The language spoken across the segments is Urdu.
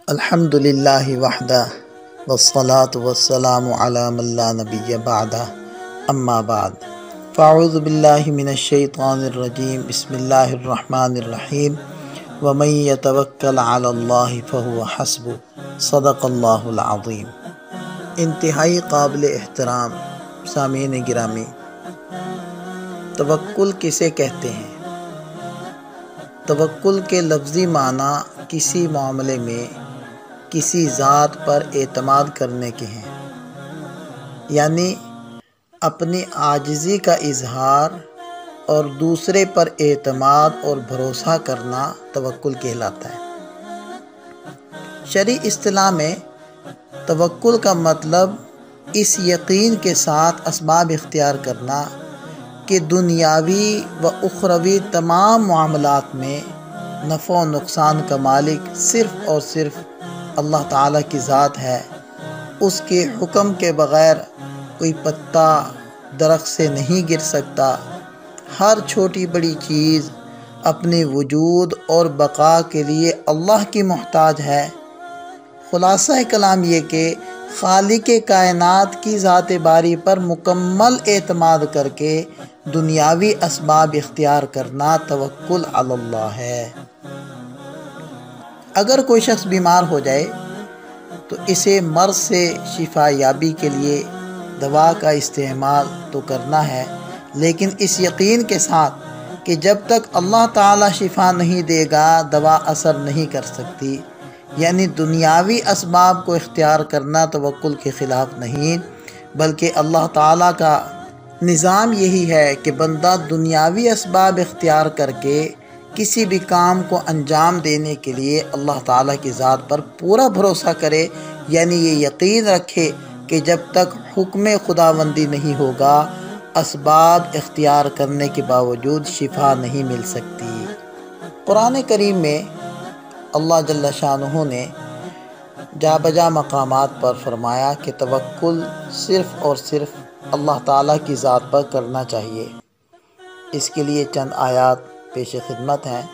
الحمدللہ وحدہ والصلاة والسلام علی من لا نبی بعدہ اما بعد فاعوذ باللہ من الشیطان الرجیم بسم اللہ الرحمن الرحیم ومن یتوکل علی اللہ فہو حسبہ صدق اللہ العظیم۔ انتہائی قابل احترام سامعین گرامی، توکل کسے کہتے ہیں؟ توکل کے لفظی معنی کسی معاملے میں کسی ذات پر اعتماد کرنے کے ہیں، یعنی اپنی عاجزی کا اظہار اور دوسرے پر اعتماد اور بھروسہ کرنا توکل کہلاتا ہے۔ شرعی اصطلاح میں توکل کا مطلب اس یقین کے ساتھ اسباب اختیار کرنا کہ دنیاوی و اخروی تمام معاملات میں نفع و نقصان کا مالک صرف اور صرف اللہ تعالیٰ کی ذات ہے۔ اس کے حکم کے بغیر کوئی پتا درخت سے نہیں گر سکتا۔ ہر چھوٹی بڑی چیز اپنے وجود اور بقا کے لیے اللہ کی محتاج ہے۔ خلاصہ کلام یہ کہ خالق کائنات کی ذات باری پر مکمل اعتماد کر کے دنیاوی اسباب اختیار کرنا توکل علی اللہ ہے۔ اگر کوئی شخص بیمار ہو جائے تو اسے مرض سے شفا یابی کے لیے دوا کا استعمال تو کرنا ہے، لیکن اس یقین کے ساتھ کہ جب تک اللہ تعالیٰ شفا نہیں دے گا دوا اثر نہیں کر سکتی، یعنی دنیاوی اسباب کو اختیار کرنا توکل کے خلاف نہیں، بلکہ اللہ تعالیٰ کا نظام یہی ہے کہ بندہ دنیاوی اسباب اختیار کر کے کسی بھی کام کو انجام دینے کے لیے اللہ تعالیٰ کی ذات پر پورا بھروسہ کرے، یعنی یہ یقین رکھے کہ جب تک حکم خداوندی نہیں ہوگا اسباب اختیار کرنے کے باوجود شفا نہیں مل سکتی۔ قرآن کریم میں اللہ جل شانہ نے جا بجا مقامات پر فرمایا کہ توکل صرف اور صرف اللہ تعالیٰ کی ذات پر کرنا چاہیے۔ اس کے لیے چند آیات پیش خدمت ہیں۔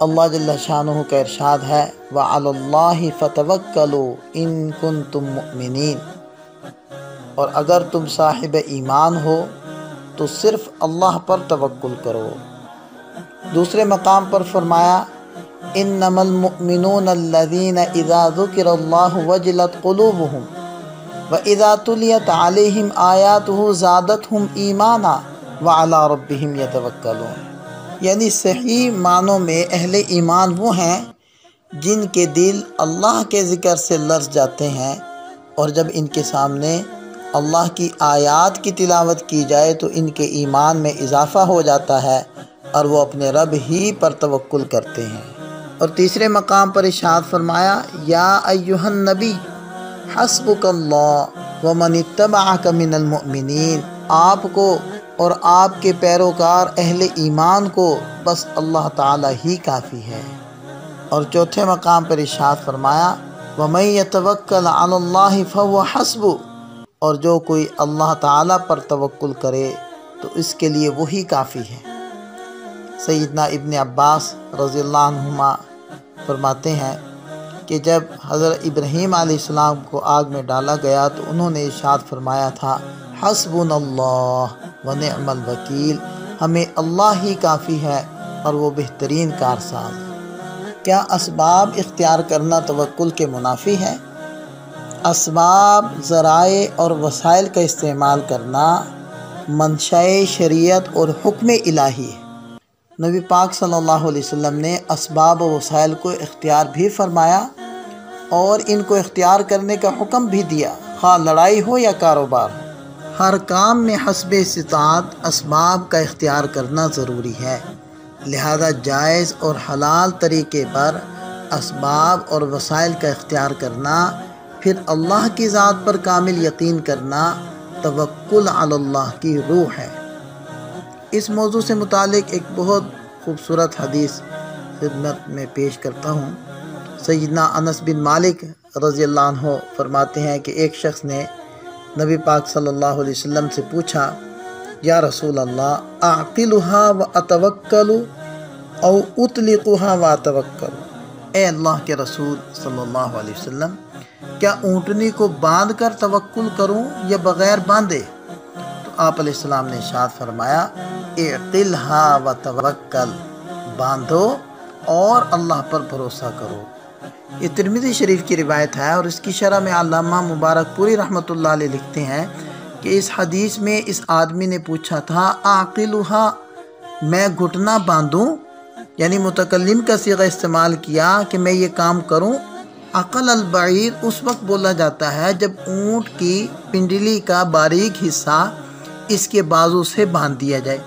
اللہ جل شانہ کا ارشاد ہے وَعَلَى اللَّهِ فَتَوَكَّلُوا إِن كُنتُم مُؤْمِنِينَ، اور اگر تم صاحب ایمان ہو تو صرف اللہ پر توکل کرو۔ دوسرے مقام پر فرمایا إِنَّمَا الْمُؤْمِنُونَ الَّذِينَ إِذَا ذُكِرَ اللَّهُ وَجِلَتْ قُلُوبُهُمْ وَإِذَا تُلِيَتْ عَلَيْهِمْ آيَاتُهُ زَادَتْهُمْ إِيمَانًا وَعَلَى رَبِّهِمْ يَتَوَكَّلُونَ، یعنی صحیح معنوں میں اہل ایمان وہ ہیں جن کے دل اللہ کے ذکر سے لرز جاتے ہیں، اور جب ان کے سامنے اللہ کی آیات کی تلاوت کی جائے تو ان کے ایمان میں اضافہ ہو جاتا ہے اور وہ اپنے رب ہی پر توکل کرتے ہیں۔ اور تیسرے مقام پر ارشاد فرمایا یا ایھا النبی حسبک اللہ ومن اتبعک من المؤمنین، آپ کو اور آپ کے پیروکار اہل ایمان کو بس اللہ تعالیٰ ہی کافی ہے۔ اور چوتھے مقام پر ارشاد فرمایا وَمَن يَتَوَكَّلْ عَلَى اللَّهِ فَهُوَ حَسْبُهُ، اور جو کوئی اللہ تعالیٰ پر توکل کرے تو اس کے لیے وہی کافی ہے۔ سیدنا ابن عباس رضی اللہ عنہما فرماتے ہیں کہ جب حضرت ابراہیم علیہ السلام کو آگ میں ڈالا گیا تو انہوں نے ارشاد فرمایا تھا حسبنا اللہ ونعم الوکیل، ہمیں اللہ ہی کافی ہے اور وہ بہترین کارساز۔ کیا اسباب اختیار کرنا توکل کے منافی ہے؟ اسباب، ذرائع اور وسائل کا استعمال کرنا منشأ شریعت اور حکم الہی ہے۔ نبی پاک صلی اللہ علیہ وسلم نے اسباب و وسائل کو اختیار بھی فرمایا اور ان کو اختیار کرنے کا حکم بھی دیا، خواہ لڑائی ہو یا کاروبار ہو۔ ہر کام میں حسب استطاعت اسباب کا اختیار کرنا ضروری ہے، لہذا جائز اور حلال طریقے پر اسباب اور وسائل کا اختیار کرنا، پھر اللہ کی ذات پر کامل یقین کرنا توکل علی اللہ کی روح ہے۔ اس موضوع سے متعلق ایک بہت خوبصورت حدیث خدمت میں پیش کرتا ہوں۔ سیدنا انس بن مالک رضی اللہ عنہ فرماتے ہیں کہ ایک شخص نے نبی پاک صلی اللہ علیہ وسلم سے پوچھا یا رسول اللہ اعقلها واتوکل او اطلقها واتوکل، اے اللہ کے رسول صلی اللہ علیہ وسلم، کیا اونٹنی کو باندھ کر توکل کروں یا بغیر باندھے؟ تو آپ علیہ السلام نے ارشاد فرمایا اعقلھا وتوکل، باندھو اور اللہ پر بھروسہ کرو۔ یہ ترمذی شریف کی روایت ہے، اور اس کی شرح میں علامہ مبارک پوری رحمۃ اللہ علیہ لکھتے ہیں کہ اس حدیث میں اس آدمی نے پوچھا تھا اعقلھا، میں گھٹنا باندھوں، یعنی متکلم کا صیغہ استعمال کیا کہ میں یہ کام کروں۔ عقل البعیر اس وقت بولا جاتا ہے جب اونٹ کی پنڈلی کا باریک حصہ اس کے بازو سے باندھ دیا جائے،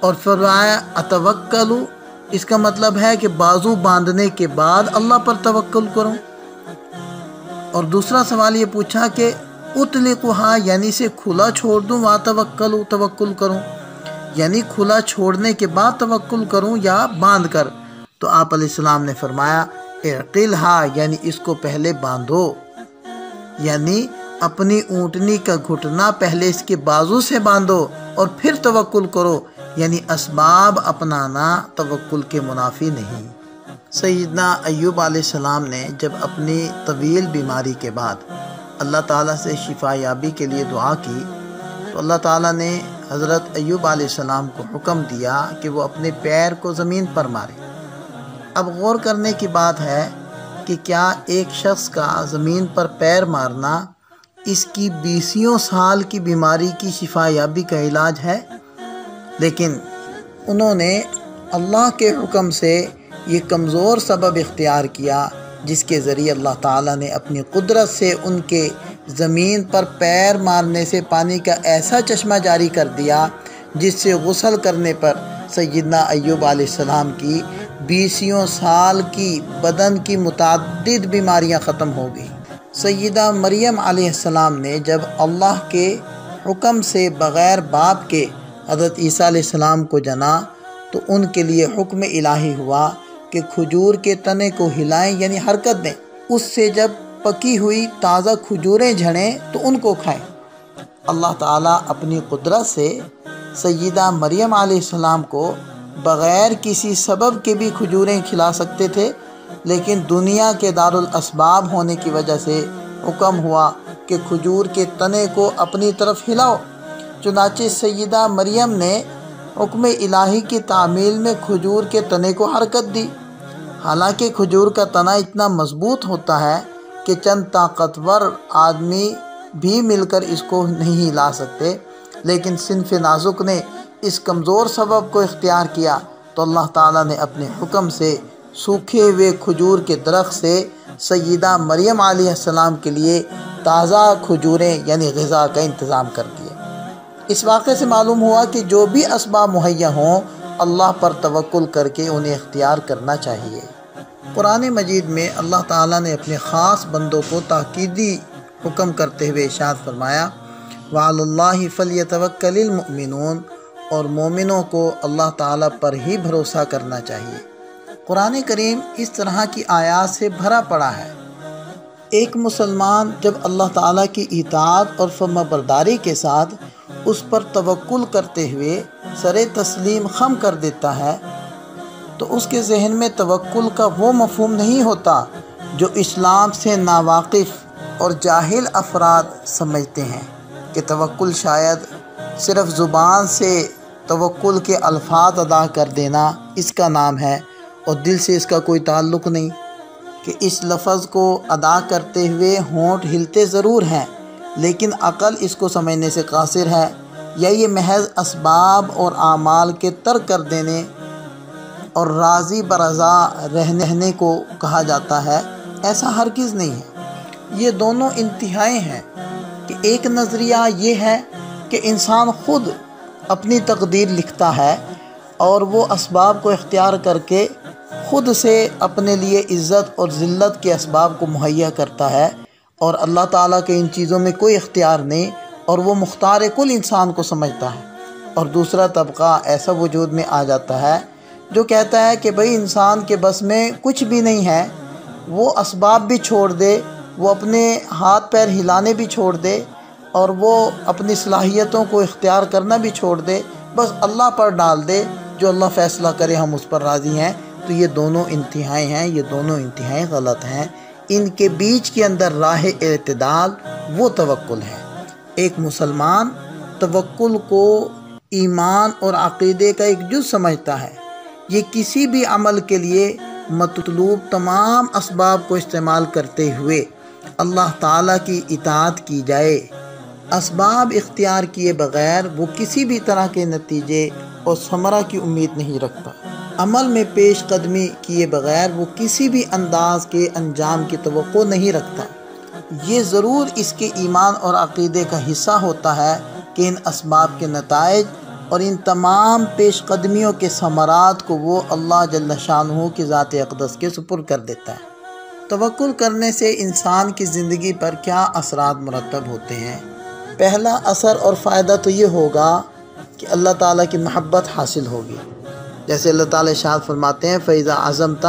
اور فرمایا اتوکل، اس کا مطلب ہے کہ بازو باندھنے کے بعد اللہ پر توکل کروں۔ اور دوسرا سوال یہ پوچھا کہ اطلقھا، یعنی اسے کھلا چھوڑ دوں، واتوکل، توکل کروں، یعنی کھلا چھوڑنے کے بعد توکل کروں یا باندھ کر؟ تو آپ علیہ السلام نے فرمایا اعقلھا، یعنی اس کو پہلے باندھو، یعنی اپنی اونٹنی کا گھٹنا پہلے اس کے بازو سے باندھو اور پھر توکل کرو، یعنی اسباب اپنانا توکل کے منافی نہیں۔ سیدنا ایوب علیہ السلام نے جب اپنی طویل بیماری کے بعد اللہ تعالیٰ سے شفا یابی کے لیے دعا کی تو اللہ تعالیٰ نے حضرت ایوب علیہ السلام کو حکم دیا کہ وہ اپنے پیر کو زمین پر مارے۔ اب غور کرنے کی بات ہے کہ کیا ایک شخص کا زمین پر پیر مارنا اس کی 20 سال کی بیماری کی شفا یابی کا علاج ہے؟ لیکن انہوں نے اللہ کے حکم سے یہ کمزور سبب اختیار کیا جس کے ذریعے اللہ تعالیٰ نے اپنی قدرت سے ان کے زمین پر پیر مارنے سے پانی کا ایسا چشمہ جاری کر دیا جس سے غسل کرنے پر سیدنا ایوب علیہ السلام کی 20 سال کی بدن کی متعدد بیماریاں ختم ہو گئیں۔ سیدہ مریم علیہ السلام نے جب اللہ کے حکم سے بغیر باپ کے حضرت عیسیٰ علیہ السلام کو جنا تو ان کے لیے حکم الہی ہوا کہ کھجور کے تنے کو ہلائیں، یعنی حرکت دیں، اس سے جب پکی ہوئی تازہ کھجوریں جھڑیں تو ان کو کھائیں۔ اللہ تعالیٰ اپنی قدرت سے سیدہ مریم علیہ السلام کو بغیر کسی سبب کے بھی کھجوریں کھلا سکتے تھے، لیکن دنیا کے دارالاسباب ہونے کی وجہ سے حکم ہوا کہ کھجور کے تنے کو اپنی طرف ہلاؤ۔ چنانچہ سیدہ مریم نے حکم الہی کی تعمیل میں کھجور کے تنے کو حرکت دی۔ حالانکہ کھجور کا تنا اتنا مضبوط ہوتا ہے کہ چند طاقتور آدمی بھی مل کر اس کو نہیں ہلا سکتے، لیکن صنف نازک نے اس کمزور سبب کو اختیار کیا تو اللہ تعالیٰ نے اپنے حکم سے سوکھے ہوئے کھجور کے درخت سے سیدہ مریم علیہ السلام کے لیے تازہ کھجوریں یعنی غذا کا انتظام کر دیا۔ اس واقعے سے معلوم ہوا کہ جو بھی اسباب مہیا ہوں اللہ پر توکل کر کے انہیں اختیار کرنا چاہیے۔ قرآن مجید میں اللہ تعالیٰ نے اپنے خاص بندوں کو تاکیدی حکم کرتے ہوئے ارشاد فرمایا وَعَلَى اللَّهِ فَلْيَتَوَكَّلِ الْمُؤْمِنُونَ، اور مومنوں کو اللہ تعالیٰ پر ہی بھروسہ کرنا چاہیے۔ قرآن کریم اس طرح کی آیات سے بھرا پڑا ہے۔ ایک مسلمان جب اللہ تعالیٰ کی اطاعت اور فرما برداری کے ساتھ اس پر توکل کرتے ہوئے سر تسلیم خم کر دیتا ہے تو اس کے ذہن میں توکل کا وہ مفہوم نہیں ہوتا جو اسلام سے ناواقف اور جاہل افراد سمجھتے ہیں کہ توکل شاید صرف زبان سے توکل کے الفاظ ادا کر دینا اس کا نام ہے اور دل سے اس کا کوئی تعلق نہیں، کہ اس لفظ کو ادا کرتے ہوئے ہونٹ ہلتے ضرور ہیں لیکن عقل اس کو سمجھنے سے قاصر ہے، یا یہ محض اسباب اور اعمال کے ترک کر دینے اور راضی برضا رہنے کو کہا جاتا ہے۔ ایسا ہرگز نہیں ہے۔ یہ دونوں انتہائیں ہیں کہ ایک نظریہ یہ ہے کہ انسان خود اپنی تقدیر لکھتا ہے اور وہ اسباب کو اختیار کر کے خود سے اپنے لیے عزت اور ذلت کے اسباب کو مہیا کرتا ہے اور اللہ تعالیٰ کے ان چیزوں میں کوئی اختیار نہیں، اور وہ مختار کل انسان کو سمجھتا ہے۔ اور دوسرا طبقہ ایسا وجود میں آ جاتا ہے جو کہتا ہے کہ بھئی انسان کے بس میں کچھ بھی نہیں ہے، وہ اسباب بھی چھوڑ دے، وہ اپنے ہاتھ پیر ہلانے بھی چھوڑ دے اور وہ اپنی صلاحیتوں کو اختیار کرنا بھی چھوڑ دے، بس اللہ پر ڈال دے، جو اللہ فیصلہ کرے ہم اس پر راضی ہیں، تو یہ دونوں انتہائی ہیں، یہ دونوں انتہائی غلط ہیں۔ ان کے بیچ کے اندر راہ اعتدال وہ توکل ہے۔ ایک مسلمان توکل کو ایمان اور عقیدے کا ایک جز سمجھتا ہے۔ یہ کسی بھی عمل کے لیے مطلوب تمام اسباب کو استعمال کرتے ہوئے اللہ تعالیٰ کی اطاعت کی جائے۔ اسباب اختیار کیے بغیر وہ کسی بھی طرح کے نتیجے اور ثمرہ کی امید نہیں رکھتا۔ عمل میں پیش قدمی کیے بغیر وہ کسی بھی انداز کے انجام کی توقع نہیں رکھتا۔ یہ ضرور اس کے ایمان اور عقیدے کا حصہ ہوتا ہے کہ ان اسباب کے نتائج اور ان تمام پیش قدمیوں کے ثمرات کو وہ اللہ جل شانہ کی ذات اقدس کے سپرد کر دیتا ہے۔ توکل کرنے سے انسان کی زندگی پر کیا اثرات مرتب ہوتے ہیں؟ پہلا اثر اور فائدہ تو یہ ہوگا کہ اللہ تعالیٰ کی محبت حاصل ہوگی، جیسے اللہ تعالیٰ ارشاد فرماتے ہیں فَإِذَا عَزَمْتَ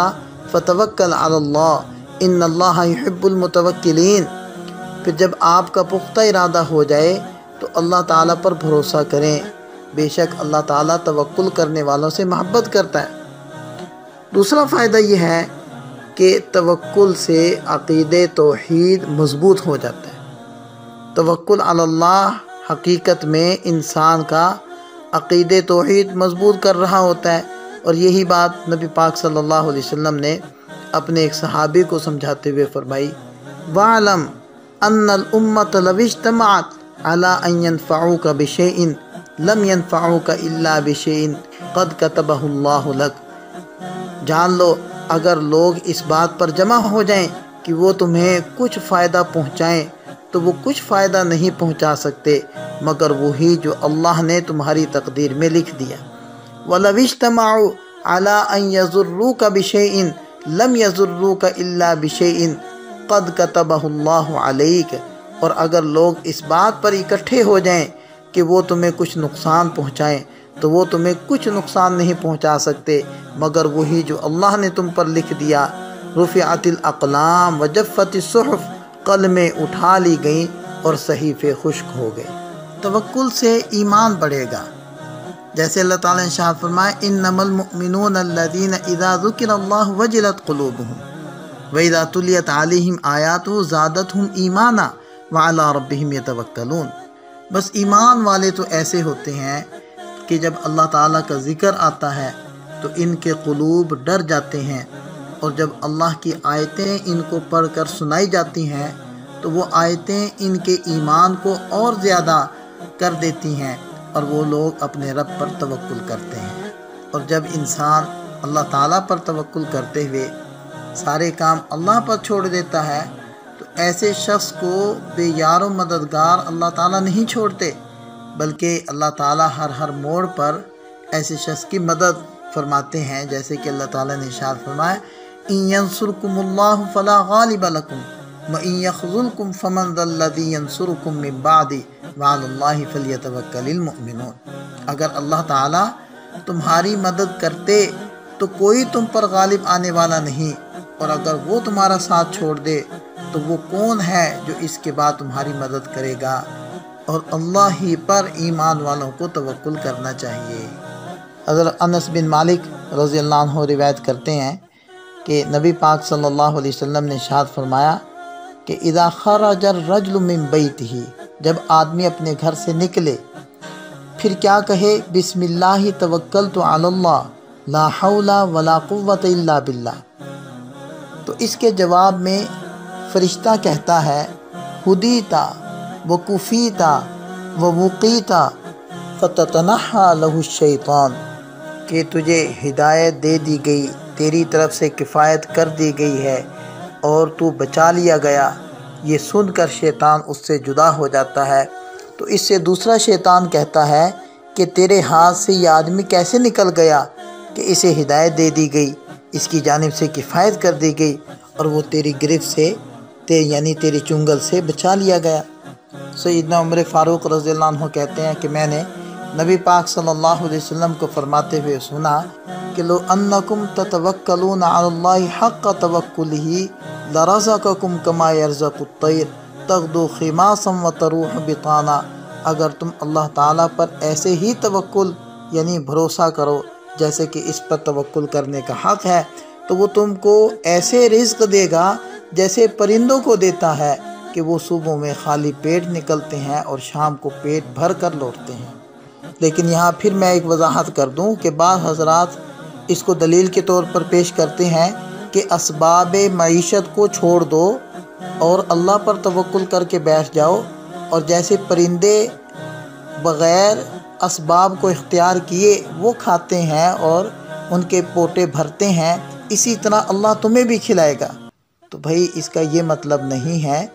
فَتَوَكَّلْ عَلَى اللَّهِ إِنَّ اللَّهَ يُحِبُّ الْمُتَوَكِّلِينَ۔ پھر جب آپ کا پختہ ارادہ ہو جائے تو اللہ تعالیٰ پر بھروسہ کریں، بے شک اللہ تعالیٰ توکل کرنے والوں سے محبت کرتا ہے۔ دوسرا فائدہ یہ ہے کہ توکل سے عقیدے توحید مضبوط ہو جاتا ہے۔ توکل علی اللہ حقیقت میں انسان کا عقیدے توحید مضبوط کر رہا ہوتا ہے، اور یہی بات نبی پاک صلی اللہ علیہ وسلم نے اپنے ایک صحابی کو سمجھاتے ہوئے فرمائی وَاعْلَمْ أَنَّ الْأُمَّةَ لَوِ اجْتَمَعَتْ عَلَىٰ أَن يَنْفَعُوكَ بِشَيْءٍ لَمْ يَنْفَعُوكَ إِلَّا بِشَيْءٍ قَدْ كَتَبَهُ اللَّهُ لَكَ۔ جان لو اگر لوگ اس بات پر جمع ہو جائیں کہ وہ تمہیں کچھ فائدہ پہنچائیں تو وہ کچھ فائدہ نہیں پہنچا سکتے مگر وہی جو اللہ نے تمہاری تقدیر میں لکھ دیا۔ وَلَوِ اجْتَمَعُوا عَلَىٰ أَن يَضُرُّوكَ بِشَيْءٍ لَمْ يَضُرُّوكَ إِلَّا بِشَيْءٍ قَدْ كَتَبَهُ اللَّهُ عَلَيْكَ۔ اور اگر لوگ اس بات پر اکٹھے ہو جائیں کہ وہ تمہیں کچھ نقصان پہنچائیں تو وہ تمہیں کچھ نقصان نہیں پہنچا سکتے مگر وہی جو اللہ نے تم پر لکھ دیا۔ رُفِعَتِ الْأَقْلَامُ وَجَفَّتِ الصُّحُفُ، قلمیں اٹھا لی گئیں اور صحیفے خشک ہو گئے۔ توکل سے ایمان بڑھے گا، جیسے اللہ تعالیٰ نے ارشاد فرمایا انما المؤمنون الذین اذا ذکر اللہ وجلت قلوبهم واذا تلیت علیہم آیاتہ زادتہم ایمانا وعلی ربہم یتوکلون۔ بس ایمان والے تو ایسے ہوتے ہیں کہ جب اللہ تعالیٰ کا ذکر آتا ہے تو ان کے قلوب ڈر جاتے ہیں، اور جب اللہ کی آیتیں ان کو پڑھ کر سنائی جاتی ہیں تو وہ آیتیں ان کے ایمان کو اور زیادہ کر دیتی ہیں، اور وہ لوگ اپنے رب پر توکل کرتے ہیں۔ اور جب انسان اللہ تعالیٰ پر توکل کرتے ہوئے سارے کام اللہ پر چھوڑ دیتا ہے تو ایسے شخص کو بے یار و مددگار اللہ تعالیٰ نہیں چھوڑتے، بلکہ اللہ تعالیٰ ہر موڑ پر ایسے شخص کی مدد فرماتے ہیں، جیسے کہ اللہ تعالیٰ نے ارشاد فرمایا ان ینصرکم اللہ فلا غالب لکم وان یخذلکم فمن ذا الذی ینصرکم من بعدہ وعلی اللہ فلیتوکل المؤمنون۔ اگر اللہ تعالیٰ تمہاری مدد کرتے تو کوئی تم پر غالب آنے والا نہیں، اور اگر وہ تمہارا ساتھ چھوڑ دے تو وہ کون ہے جو اس کے بعد تمہاری مدد کرے گا۔ اور اللہ ہی پر ایمان والوں کو توکل کرنا چاہیے۔ حضرت انس بن مالک رضی اللہ عنہ روایت کرتے ہیں کہ نبی پاک صلی اللہ علیہ وسلم نے ارشاد فرمایا کہ اذا خرج الرجل من بیتہ، جب آدمی اپنے گھر سے نکلے پھر کیا کہے بسم اللہ توکلت علی اللہ لا حول ولا قوت الا باللہ، تو اس کے جواب میں فرشتہ کہتا ہے ہدیتا وکفیتا ووقیتا فتتنحى له الشیطان، کہ تجھے ہدایت دے دی گئی، تیری طرف سے کفایت کر دی گئی ہے اور تو بچا لیا گیا۔ یہ سن کر شیطان اس سے جدا ہو جاتا ہے، تو اس سے دوسرا شیطان کہتا ہے کہ تیرے ہاتھ سے یہ آدمی کیسے نکل گیا کہ اسے ہدایت دے دی گئی، اس کی جانب سے کفایت کر دی گئی اور وہ تیری گرفت سے یعنی تیری چنگل سے بچا لیا گیا۔ سیدنا عمر فاروق رضی اللہ عنہ کہتے ہیں کہ میں نے نبی پاک صلی اللہ علیہ وسلم کو فرماتے ہوئے سنا کہ لو انکم تتوکلون علی اللہ حق توکلہ لرزقکم کما یرزق الطیر تغدو خماسا وتروح بطانا۔ اگر تم اللہ تعالیٰ پر ایسے ہی توکل یعنی بھروسہ کرو جیسے کہ اس پر توکل کرنے کا حق ہے، تو وہ تم کو ایسے رزق دے گا جیسے پرندوں کو دیتا ہے کہ وہ صبح میں خالی پیٹ نکلتے ہیں اور شام کو پیٹ بھر کر لوٹتے ہیں۔ لیکن یہاں پھر میں ایک وضاحت کر دوں کہ بعض حضرات اس کو دلیل کے طور پر پیش کرتے ہیں کہ اسباب معیشت کو چھوڑ دو اور اللہ پر توکل کر کے بیٹھ جاؤ، اور جیسے پرندے بغیر اسباب کو اختیار کیے وہ کھاتے ہیں اور ان کے پوٹے بھرتے ہیں، اسی طرح اللہ تمہیں بھی کھلائے گا۔ تو بھائی اس کا یہ مطلب نہیں ہے،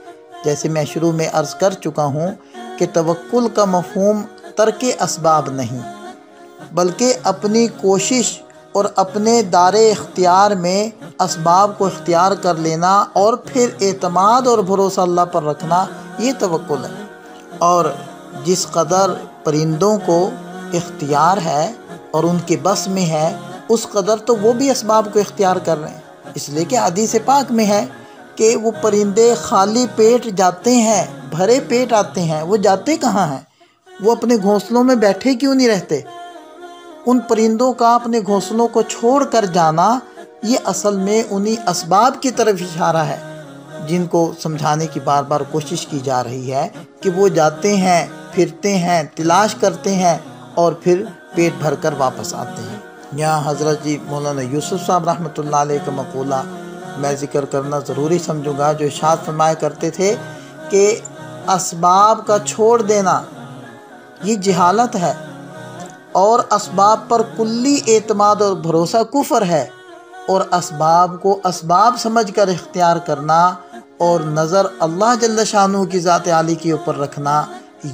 جیسے میں شروع میں عرض کر چکا ہوں کہ توکل کا مفہوم ترک اسباب نہیں، بلکہ اپنی کوشش اور اپنے دار اختیار میں اسباب کو اختیار کر لینا اور پھر اعتماد اور بھروسہ اللہ پر رکھنا، یہ توکل ہے۔ اور جس قدر پرندوں کو اختیار ہے اور ان کے بس میں ہے، اس قدر تو وہ بھی اسباب کو اختیار کر رہے ہیں، اس لیے کہ حدیث پاک میں ہے کہ وہ پرندے خالی پیٹ جاتے ہیں، بھرے پیٹ آتے ہیں۔ وہ جاتے کہاں ہیں؟ وہ اپنے گھونسلوں میں بیٹھے کیوں نہیں رہتے؟ ان پرندوں کا اپنے گھونسلوں کو چھوڑ کر جانا، یہ اصل میں انہی اسباب کی طرف اشارہ ہے جن کو سمجھانے کی بار بار کوشش کی جا رہی ہے کہ وہ جاتے ہیں، پھرتے ہیں، تلاش کرتے ہیں اور پھر پیٹ بھر کر واپس آتے ہیں۔ یہاں حضرت جی مولانا یوسف صاحب رحمۃ اللہ علیہ کا مقولہ میں ذکر کرنا ضروری سمجھوں گا، جو ارشاد فرمایا کرتے تھے کہ اسباب کا چھوڑ دینا یہ جہالت ہے، اور اسباب پر کلی اعتماد اور بھروسہ کفر ہے، اور اسباب کو اسباب سمجھ کر اختیار کرنا اور نظر اللہ جل شانہ کی ذات عالی کے اوپر رکھنا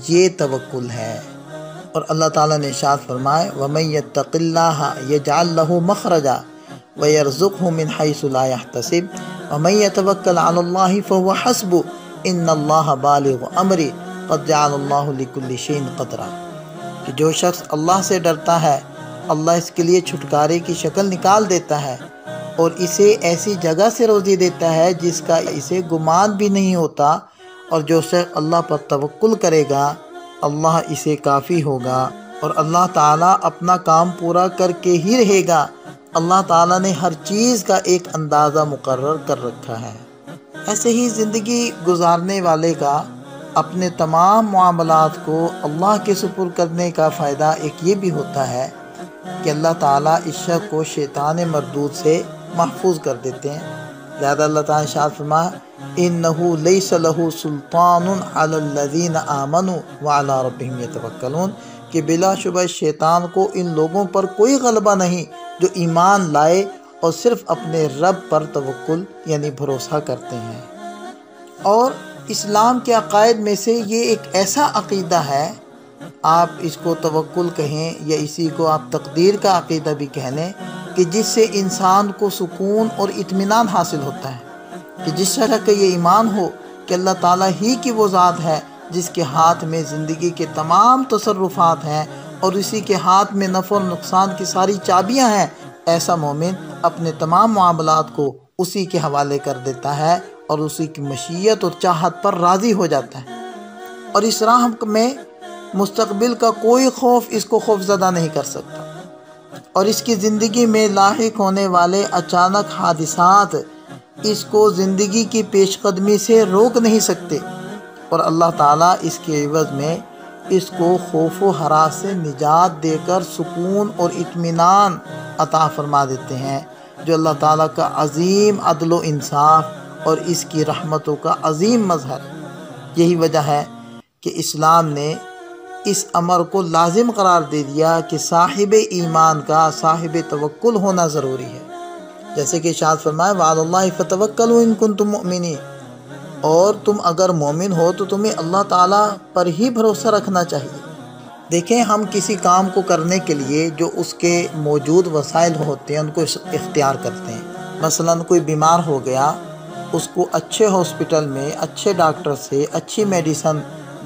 یہ توکل ہے۔ اور اللہ تعالیٰ نے ارشاد فرمائے وَمَن يَتَّقِ اللَّهَ يَجْعَل لَّهُ مَخْرَجًا وَيَرْزُقْهُ مِنْ حَيْثُ لَا يَحْتَسِبُ وَمَن يَتَوَكَّلْ عَلَى اللَّهِ فَهُوَ حَسْبُهُ إِنَّ اللَّهَ بَالِغُ أَمْرِهِ قَدْ جَعَلَ اللَّهُ لِكُلِّ شَيْءٍ قَدْرًا، کہ جو شخص اللہ سے ڈرتا ہے اللہ اس کے لیے چھٹکارے کی شکل نکال دیتا ہے اور اسے ایسی جگہ سے روزی دیتا ہے جس کا اسے گمان بھی نہیں ہوتا، اور جو شخص اللہ پر توکل کرے گا اللہ اسے کافی ہوگا، اور اللہ تعالیٰ اپنا کام پورا کر کے ہی رہے گا۔ اللہ تعالیٰ نے ہر چیز کا ایک اندازہ مقرر کر رکھا ہے۔ ایسے ہی زندگی گزارنے والے کا اپنے تمام معاملات کو اللہ کے سپرد کرنے کا فائدہ ایک یہ بھی ہوتا ہے کہ اللہ تعالیٰ اس شخص کو شیطان مردود سے محفوظ کر دیتے ہیں۔ لہذا اللہ تعالیٰ ارشاد فرمایا إِنَّهُ لَيْسَ لَهُ سُلْطَانٌ عَلَى الَّذِينَ آمَنُوا وَعَلَىٰ رَبِّهِمْ يَتَوَكَّلُونَ، کہ بلا شبہ شیطان کو ان لوگوں پر کوئی غلبہ نہیں جو ایمان لائے اور صرف اپنے رب پر توکل یعنی بھروسہ کرتے ہیں۔ اور اسلام کے عقائد میں سے یہ ایک ایسا عقیدہ ہے، آپ اس کو توکل کہیں یا اسی کو آپ تقدیر کا عقیدہ بھی کہہ لیں، کہ جس سے انسان کو سکون اور اطمینان حاصل ہوتا ہے، کہ جس طرح کا یہ ایمان ہو کہ اللہ تعالیٰ ہی کی وہ ذات ہے جس کے ہاتھ میں زندگی کے تمام تصرفات ہیں اور اسی کے ہاتھ میں نفع اور نقصان کی ساری چابیاں ہیں، ایسا مومن اپنے تمام معاملات کو اسی کے حوالے کر دیتا ہے اور اسی کی مشیت اور چاہت پر راضی ہو جاتا ہے، اور اس راہ میں مستقبل کا کوئی خوف اس کو خوف زدہ نہیں کر سکتا، اور اس کی زندگی میں لاحق ہونے والے اچانک حادثات اس کو زندگی کی پیش قدمی سے روک نہیں سکتے، اور اللہ تعالیٰ اس کے عوض میں اس کو خوف و ہراس سے نجات دے کر سکون اور اطمینان عطا فرما دیتے ہیں، جو اللہ تعالیٰ کا عظیم عدل و انصاف اور اس کی رحمتوں کا عظیم مظہر ہے۔ یہی وجہ ہے کہ اسلام نے اس امر کو لازم قرار دے دیا کہ صاحب ایمان کا صاحب توکل ہونا ضروری ہے، جیسے کہ ارشاد فرمایا وعلی اللہ فتوکلوا ان کنتم مؤمنین، اور تم اگر مومن ہو تو تمہیں اللہ تعالیٰ پر ہی بھروسہ رکھنا چاہیے۔ دیکھیں ہم کسی کام کو کرنے کے لیے جو اس کے موجود وسائل ہوتے ہیں ان کو اختیار کرتے ہیں، مثلا کوئی بیمار ہو گیا، اس کو اچھے ہاسپٹل میں اچھے ڈاکٹر سے اچھی میڈیسن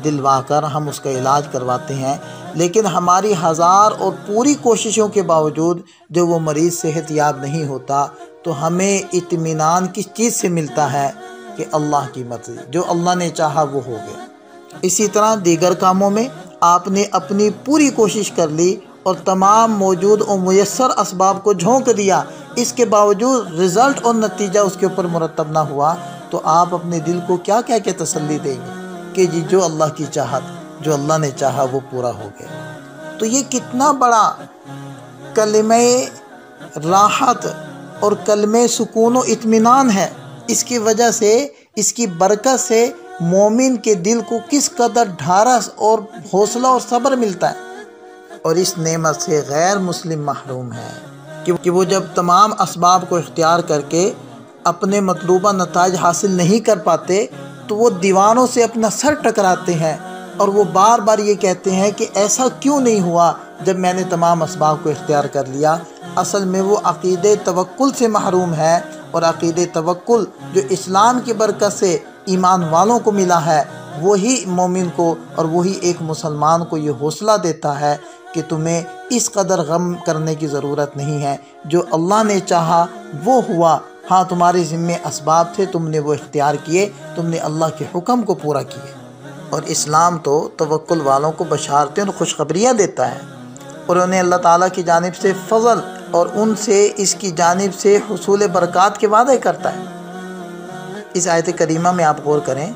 دلوا کر ہم اس کا علاج کرواتے ہیں، لیکن ہماری ہزار اور پوری کوششوں کے باوجود جو وہ مریض صحت یاب نہیں ہوتا تو ہمیں اطمینان کس چیز سے ملتا ہے کہ اللہ کی مرضی، جو اللہ نے چاہا وہ ہو گیا۔ اسی طرح دیگر کاموں میں آپ نے اپنی پوری کوشش کر لی اور تمام موجود و میسر اسباب کو جھونک دیا، اس کے باوجود رزلٹ اور نتیجہ اس کے اوپر مرتب نہ ہوا، تو آپ اپنے دل کو کیا کہہ کے تسلی دیں گے کہ جی جو اللہ کی چاہت، جو اللہ نے چاہا وہ پورا ہو گیا۔ تو یہ کتنا بڑا کلمہ راحت اور کلمہ سکون و اطمینان ہے۔ اس کی وجہ سے، اس کی برکت سے مومن کے دل کو کس قدر ڈھارس اور حوصلہ اور صبر ملتا ہے، اور اس نعمت سے غیر مسلم محروم ہے کہ وہ جب تمام اسباب کو اختیار کر کے اپنے مطلوبہ نتائج حاصل نہیں کر پاتے تو وہ دیوانوں سے اپنا سر ٹکراتے ہیں، اور وہ بار بار یہ کہتے ہیں کہ ایسا کیوں نہیں ہوا جب میں نے تمام اسباب کو اختیار کر لیا۔ اصل میں وہ عقید توکل سے محروم ہے، اور عقید توکل جو اسلام کی برکت سے ایمان والوں کو ملا ہے، وہی مومن کو اور وہی ایک مسلمان کو یہ حوصلہ دیتا ہے کہ تمہیں اس قدر غم کرنے کی ضرورت نہیں ہے، جو اللہ نے چاہا وہ ہوا۔ ہاں تمہارے ذمے اسباب تھے، تم نے وہ اختیار کیے، تم نے اللہ کے حکم کو پورا کیے۔ اور اسلام تو توکل والوں کو بشارتیں اور خوشخبریاں دیتا ہے، اور انہیں اللہ تعالیٰ کی جانب سے فضل اور ان سے اس کی جانب سے حصول برکات کے وعدے کرتا ہے۔ اس آیت کریمہ میں آپ غور کریں،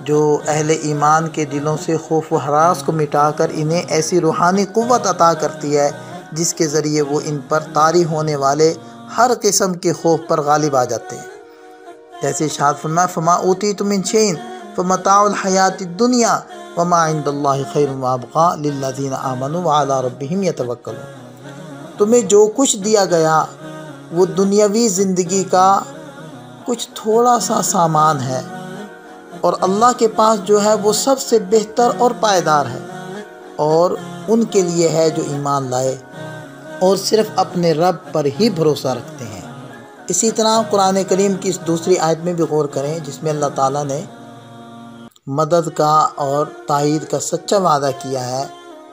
جو اہل ایمان کے دلوں سے خوف و ہراس کو مٹا کر انہیں ایسی روحانی قوت عطا کرتی ہے جس کے ذریعے وہ ان پر طاری ہونے والے ہر قسم کے خوف پر غالب آ جاتے ہیں۔ جیسے ارشاد فرمایا فما اوتیتم من شیء فمتاع الحیات الدنیا وما عند اللہ خیر وابقیٰ للذین آمنوا وعلی ربہم یتوکلون۔ تمہیں جو کچھ دیا گیا وہ دنیاوی زندگی کا کچھ تھوڑا سا سامان ہے، اور اللہ کے پاس جو ہے وہ سب سے بہتر اور پائیدار ہے، اور ان کے لیے ہے جو ایمان لائے اور صرف اپنے رب پر ہی بھروسہ رکھتے ہیں۔ اسی طرح قرآن کریم کی اس دوسری آیت میں بھی غور کریں، جس میں اللہ تعالیٰ نے مدد کا اور تائید کا سچا وعدہ کیا ہے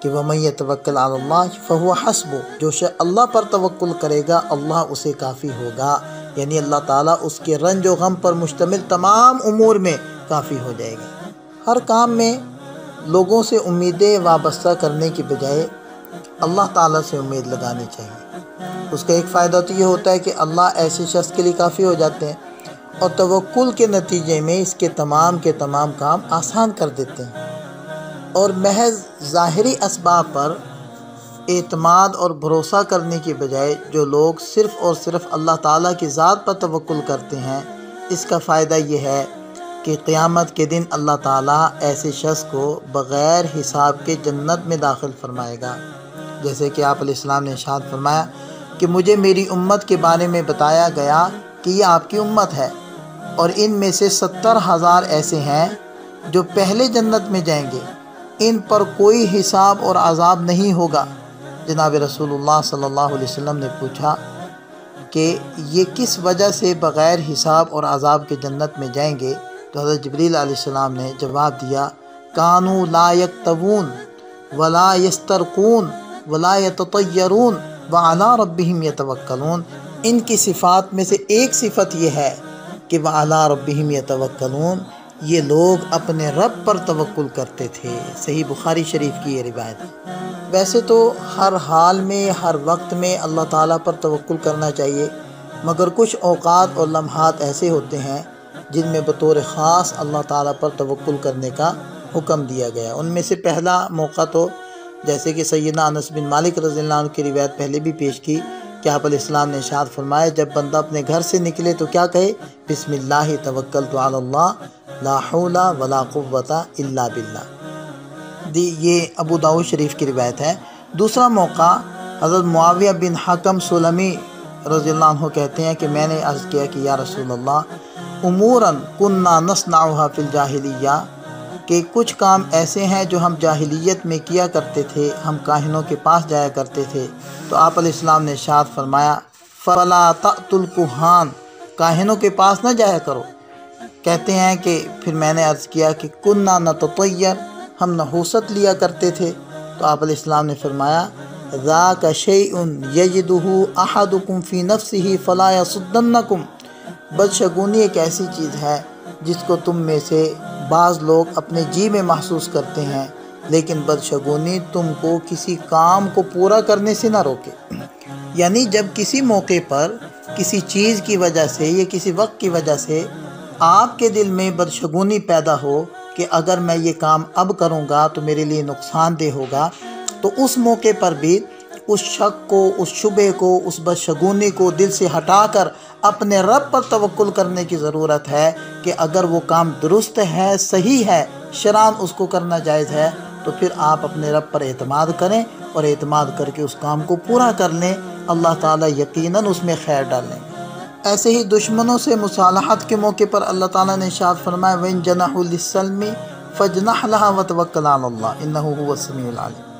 کہ وَمَن يَتَوَكَّلْ عَلَى اللَّهِ فَهُوَ حَسْبُهُ، جو شخص اللہ پر توکل کرے گا اللہ اسے کافی ہوگا، یعنی اللہ تعالیٰ اس کے رنج و غم پر مشتمل تمام امور میں کافی ہو جائے گا۔ ہر کام میں لوگوں سے امیدیں وابستہ کرنے کی بجائے اللہ تعالیٰ سے امید لگانی چاہیے۔ اس کا ایک فائدہ تو یہ ہوتا ہے کہ اللہ ایسے شخص کے لیے کافی ہو جاتے ہیں، اور توکل کے نتیجے میں اس کے تمام کام آسان کر دیتے ہیں۔ اور محض ظاہری اسباب پر اعتماد اور بھروسہ کرنے کی بجائے جو لوگ صرف اور صرف اللہ تعالیٰ کی ذات پر توکل کرتے ہیں، اس کا فائدہ یہ ہے کہ قیامت کے دن اللہ تعالیٰ ایسے شخص کو بغیر حساب کے جنت میں داخل فرمائے گا۔ جیسے کہ آپ علیہ السلام نے ارشاد فرمایا کہ مجھے میری امت کے بارے میں بتایا گیا کہ یہ آپ کی امت ہے، اور ان میں سے 70,000 ایسے ہیں جو پہلے جنت میں جائیں گے، ان پر کوئی حساب اور عذاب نہیں ہوگا۔ جناب رسول اللہ صلی اللہ علیہ وسلم نے پوچھا کہ یہ کس وجہ سے بغیر حساب اور عذاب کے جنت میں جائیں گے؟ تو حضرت جبریل علیہ السلام نے جواب دیا کانوا لا یکتوون ولا یسترقون ولا یتطیرون وعلی ربہم یتوکلون۔ ان کی صفات میں سے ایک صفت یہ ہے کہ وعلی ربہم یتوکلون، یہ لوگ اپنے رب پر توکل کرتے تھے۔ صحیح بخاری شریف کی یہ روایت ہے۔ ویسے تو ہر حال میں، ہر وقت میں اللہ تعالیٰ پر توکل کرنا چاہیے، مگر کچھ اوقات اور لمحات ایسے ہوتے ہیں جن میں بطور خاص اللہ تعالیٰ پر توکل کرنے کا حکم دیا گیا۔ ان میں سے پہلا موقع تو جیسے کہ سیدنا انس بن مالک رضی اللہ عنہ کی روایت پہلے بھی پیش کی کہ آپ علیہ السلام نے ارشاد فرمایا جب بندہ اپنے گھر سے نکلے تو کیا کہے؟ بسم اللہ توکلت علی اللہ لا حول ولا قوت الا باللہ۔ یہ ابو داؤد شریف کی روایت ہے۔ دوسرا موقع حضرت معاویہ بن حکم سلمی رضی اللہ عنہ کہتے ہیں کہ میں نے عرض کیا کہ یا رسول اللہ اموراً کننا نصنعها فی الجاہلیہ، کہ کچھ کام ایسے ہیں جو ہم جاہلیت میں کیا کرتے تھے، ہم کاہنوں کے پاس جایا کرتے تھے۔ تو آپ علیہ السلام نے ارشاد فرمایا فلا تأتوا الکہان، کاہنوں کے پاس نہ جایا کرو۔ کہتے ہیں کہ پھر میں نے عرض کیا کہ کننا نتطیر، ہم نحوست لیا کرتے تھے۔ تو آپ علیہ السلام نے فرمایا ذاک شیء یجدہ احدکم فی نفسہ فلا یصدنکم، بدشگونی ایک ایسی چیز ہے جس کو تم میں سے بعض لوگ اپنے جی میں محسوس کرتے ہیں، لیکن بدشگونی تم کو کسی کام کو پورا کرنے سے نہ روکے۔ یعنی جب کسی موقع پر کسی چیز کی وجہ سے یا کسی وقت کی وجہ سے آپ کے دل میں بدشگونی پیدا ہو کہ اگر میں یہ کام اب کروں گا تو میرے لیے نقصان دہ ہوگا، تو اس موقع پر بھی اس شک کو، اس شبہ کو، اس بدشگونی کو دل سے ہٹا کر اپنے رب پر توکل کرنے کی ضرورت ہے کہ اگر وہ کام درست ہے، صحیح ہے، شرعاً اس کو کرنا جائز ہے، تو پھر آپ اپنے رب پر اعتماد کریں اور اعتماد کر کے اس کام کو پورا کر لیں۔ اللہ تعالیٰ یقیناً اس میں خیر ڈالیں گے۔ ایسے ہی دشمنوں سے مصالحت کے موقع پر اللہ تعالیٰ نے ارشاد فرمایا وَإِن جَنَحُوا لِلسَّلْمِ فَاجْنَحْ لَهَا وَتَوَكَّلْ عَلَى اللَّهِ إِنَّهُ هُوَ السَّمِيعُ الْعَلِيمُ۔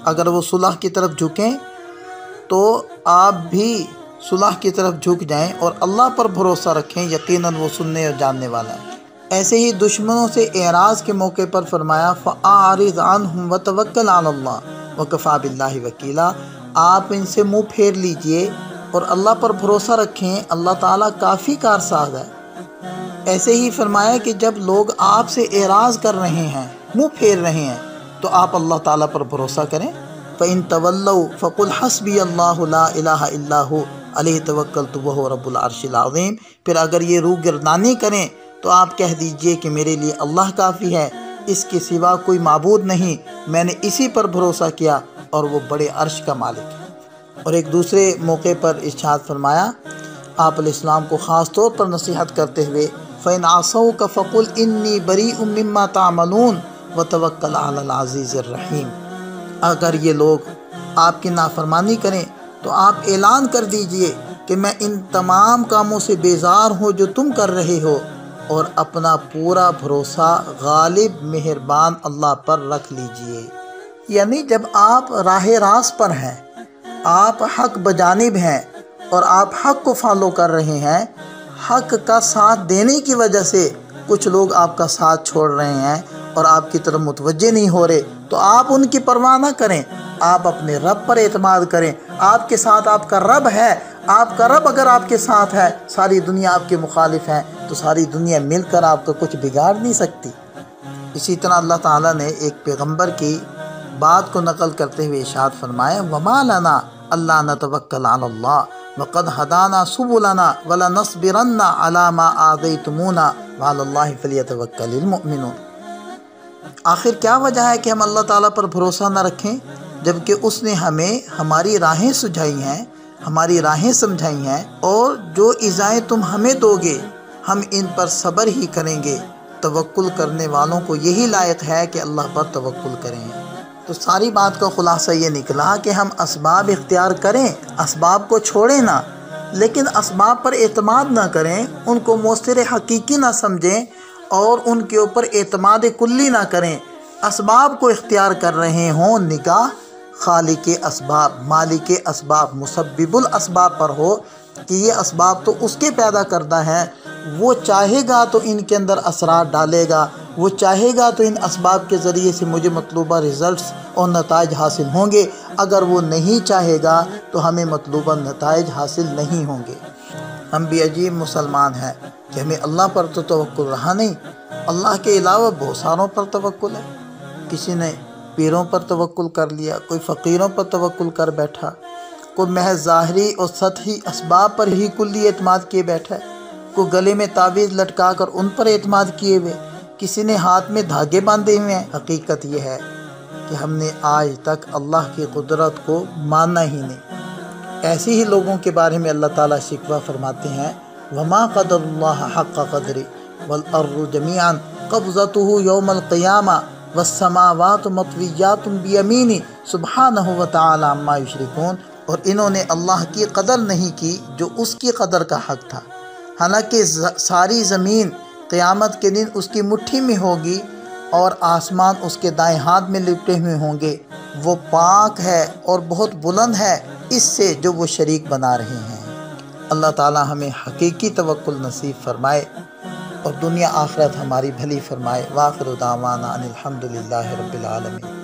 اگر وہ صلح کی طرف جھکیں تو آپ بھی صلح کی طرف جھک جائیں اور اللہ پر بھروسہ رکھیں، یقیناً وہ سننے اور جاننے والا ہے۔ ایسے ہی دشمنوں سے اعراض کے موقع پر فرمایا فَأَعْرِضْ عَنْهُمْ وَتَوَكَّلْ عَلَى اللَّهِ وَكَفَى بِاللَّهِ وَكِيلًا۔ آپ ان سے منہ پھیر لیجئے اور اللہ پر بھروسہ رکھیں، اللہ تعالیٰ کافی کارساز ہے۔ ایسے ہی فرمایا کہ جب لوگ آپ سے اعراض کر رہے ہیں، منہ پھیر رہے ہیں، تو آپ اللہ تعالیٰ پر بھروسہ کریں۔ فَإِن تَوَلَّوْا فَقُلْ حَسْبِيَ اللَّهُ لَا إِلَٰهَ إِلَّا هُوَ عَلَيْهِ تَوَكَّلْتُ وَهُوَ رَبُّ الْعَرْشِ الْعَظِيمِ۔ پھر اگر یہ روگردانی کریں تو آپ کہہ دیجئے کہ میرے لیے اللہ کافی ہے، اس کے سوا کوئی معبود نہیں، میں نے اسی پر بھروسہ کیا اور وہ بڑے عرش کا مالک ہے۔ اور ایک دوسرے موقع پر ارشاد فرمایا آپ علیہ السلام کو خاص طور پر نصیحت کرتے ہوئے فَإِنْ عَصَوْكَ فَقُلْ إِنِّي بَرِيءٌ مِّمَّا تَعْمَلُونَ وَتَوَكَّلْ عَلَى الْعَزِيزِ الرَّحِيمِ۔ اگر یہ لوگ آپ کی نافرمانی کریں تو آپ اعلان کر دیجئے کہ میں ان تمام کاموں سے بیزار ہوں جو تم کر رہے ہو، اور اپنا پورا بھروسہ غالب مہربان اللہ پر رکھ لیجئے۔ یعنی جب آپ راہ راست پر ہیں، آپ حق بجانب ہیں اور آپ حق کو فالو کر رہے ہیں، حق کا ساتھ دینے کی وجہ سے کچھ لوگ آپ کا ساتھ چھوڑ رہے ہیں اور آپ کی طرف متوجہ نہیں ہو رہے، تو آپ ان کی پرواہ نہ کریں، آپ اپنے رب پر اعتماد کریں۔ آپ کے ساتھ آپ کا رب ہے، آپ کا رب اگر آپ کے ساتھ ہے، ساری دنیا آپ کے مخالف ہے، تو ساری دنیا مل کر آپ کا کچھ بگاڑ نہیں سکتی۔ اسی طرح اللہ تعالیٰ نے ایک پیغمبر کی بات کو نقل کرتے ہوئے ارشاد فرمایا وَمَا لَنَا أَلَّا نَتَوَكَّلَ عَلَى اللَّهِ وَقَدْ هَدَانَا سُبُلَنَا وَلَنَصْبِرَنَّ عَلَى مَا آذَيْتُمُونَا وَعَلَى اللَّهِ فَلْيَتَوَكَّلِ الْمُؤْمِنُونَ۔ آخر کیا وجہ ہے کہ ہم اللہ تعالیٰ پر بھروسہ نہ رکھیں جبکہ اس نے ہمیں ہماری راہیں سجھائی ہیں، ہماری راہیں سمجھائی ہیں، اور جو ایذائیں تم ہمیں دو گے ہم ان پر صبر ہی کریں گے۔ توکل کرنے والوں کو یہی لائق ہے کہ اللہ پر توکل کریں۔ تو ساری بات کا خلاصہ یہ نکلا کہ ہم اسباب اختیار کریں، اسباب کو چھوڑیں نہ، لیکن اسباب پر اعتماد نہ کریں، ان کو مؤثر حقیقی نہ سمجھیں اور ان کے اوپر اعتماد کلی نہ کریں۔ اسباب کو اختیار کر رہے ہوں، نگاہ خالق اسباب، مالک اسباب، مسبب الاسباب پر ہو کہ یہ اسباب تو اس کے پیدا کردہ ہیں، وہ چاہے گا تو ان کے اندر اثرات ڈالے گا، وہ چاہے گا تو ان اسباب کے ذریعے سے مجھے مطلوبہ رزلٹس اور نتائج حاصل ہوں گے، اگر وہ نہیں چاہے گا تو ہمیں مطلوبہ نتائج حاصل نہیں ہوں گے۔ ہم بھی عجیب مسلمان ہیں کہ ہمیں اللہ پر تو توکل رہا نہیں، اللہ کے علاوہ بہت ساروں پر توکل ہے۔ کسی نے پیروں پر توکل کر لیا، کوئی فقیروں پر توکل کر بیٹھا، کوئی محض ظاہری اور سطحی اسباب پر ہی کلی اعتماد کیے بیٹھا ہے، کوئی گلے میں تعویذ لٹکا کر ان پر اعتماد کیے ہوئے، کسی نے ہاتھ میں دھاگے باندھے ہوئے ہیں۔ حقیقت یہ ہے کہ ہم نے آج تک اللہ کی قدرت کو مانا ہی نہیں۔ ایسے ہی لوگوں کے بارے میں اللہ تعالیٰ شکوہ فرماتے ہیں وَمَا قَدَرُ اللَّهَ حَقَّ قَدْرِهِ وَالْأَرْضُ جَمِيعًا قَبْضَتُهُ يَوْمَ الْقِيَامَةِ وَالسَّمَاوَاتُ مَطْوِيَّاتٌ بِيَمِينِهِ سُبْحَانَهُ وَتَعَالَىٰ عَمَّا يُشْرِكُونَ۔ اور انہوں نے اللہ کی قدر نہیں کی جو اس کی قدر کا حق تھا، حالانکہ ساری زمین قیامت کے دن اس کی مٹھی میں ہوگی اور آسمان اس کے دائیں ہاتھ میں لپٹے ہوئے ہوں گے۔ وہ پاک ہے اور بہت بلند ہے اس سے جو وہ شریک بنا رہے ہیں۔ اللہ تعالی ہمیں حقیقی توکل نصیب فرمائے اور دنیا آخرت ہماری بھلی فرمائے۔ وآخر دعوانا ان الحمد للہ رب العالمین۔